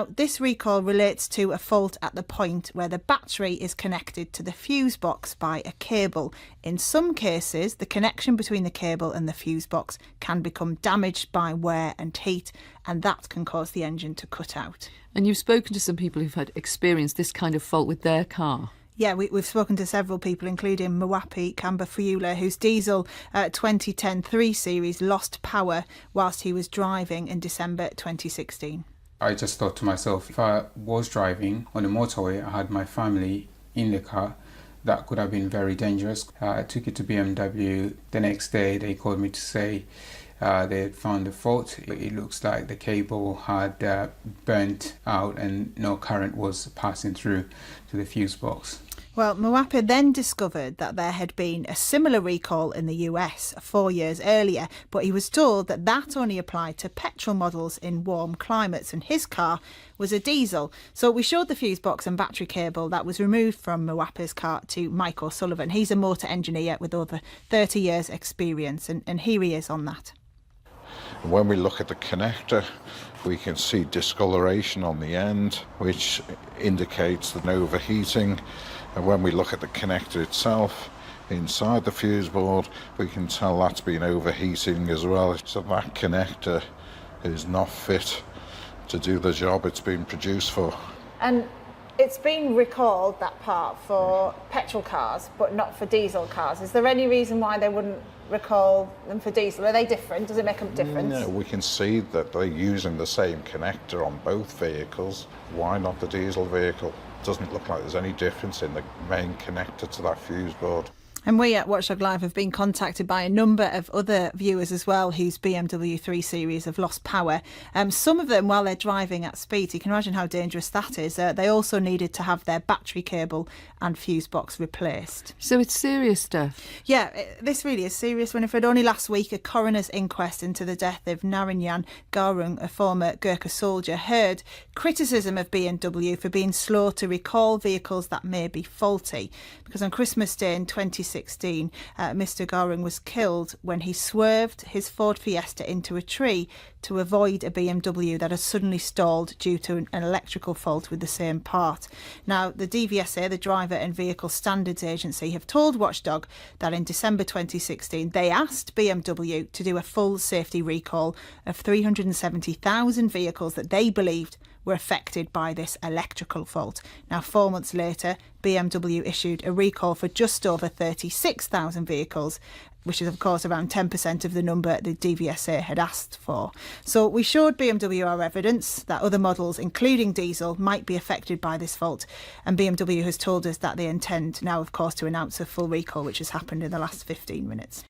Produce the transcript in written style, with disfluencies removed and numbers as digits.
Now, this recall relates to a fault at the point where the battery is connected to the fuse box by a cable. In some cases, the connection between the cable and the fuse box can become damaged by wear and heat, and that can cause the engine to cut out. And you've spoken to some people who've had experienced this kind of fault with their car. Yeah, we've spoken to several people, including Mwapi Kambafuyula, whose diesel 2010 3 Series lost power whilst he was driving in December 2016. I just thought to myself, if I was driving on the motorway, I had my family in the car, that could have been very dangerous. I took it to BMW. The next day they called me to say they had found the fault. It looks like the cable had burnt out and no current was passing through to the fuse box. Well, Mwapi then discovered that there had been a similar recall in the US 4 years earlier, but he was told that that only applied to petrol models in warm climates, and his car was a diesel. So we showed the fuse box and battery cable that was removed from Mwapi's car to Mike O'Sullivan. He's a motor engineer with over 30 years experience, and here he is on that. When we look at the connector, we can see discoloration on the end, which indicates an overheating. And when we look at the connector itself, inside the fuse board, we can tell that's been overheating as well. So that connector is not fit to do the job it's been produced for. And it's been recalled, that part, for petrol cars, but not for diesel cars. Is there any reason why they wouldn't recall them for diesel? Are they different? Does it make a difference? No, we can see that they're using the same connector on both vehicles. Why not the diesel vehicle? Doesn't look like there's any difference in the main connector to that fuse board. And we at Watchdog Live have been contacted by a number of other viewers as well whose BMW 3 Series have lost power. Some of them, while they're driving at speed, you can imagine how dangerous that is. They also needed to have their battery cable and fuse box replaced. So it's serious stuff. Yeah, this really is serious, Winifred. Only last week, a coroner's inquest into the death of Naranjan Garung, a former Gurkha soldier, heard criticism of BMW for being slow to recall vehicles that may be faulty. Because on Christmas Day in 2016, Mr. Garung was killed when he swerved his Ford Fiesta into a tree to avoid a BMW that had suddenly stalled due to an electrical fault with the same part. Now, the DVSA, the Driver and Vehicle Standards Agency, have told Watchdog that in December 2016 they asked BMW to do a full safety recall of 370,000 vehicles that they believed were affected by this electrical fault. Now, 4 months later, BMW issued a recall for just over 36,000 vehicles, which is, of course, around 10% of the number the DVSA had asked for. So we showed BMW our evidence that other models, including diesel, might be affected by this fault. And BMW has told us that they intend now, of course, to announce a full recall, which has happened in the last 15 minutes.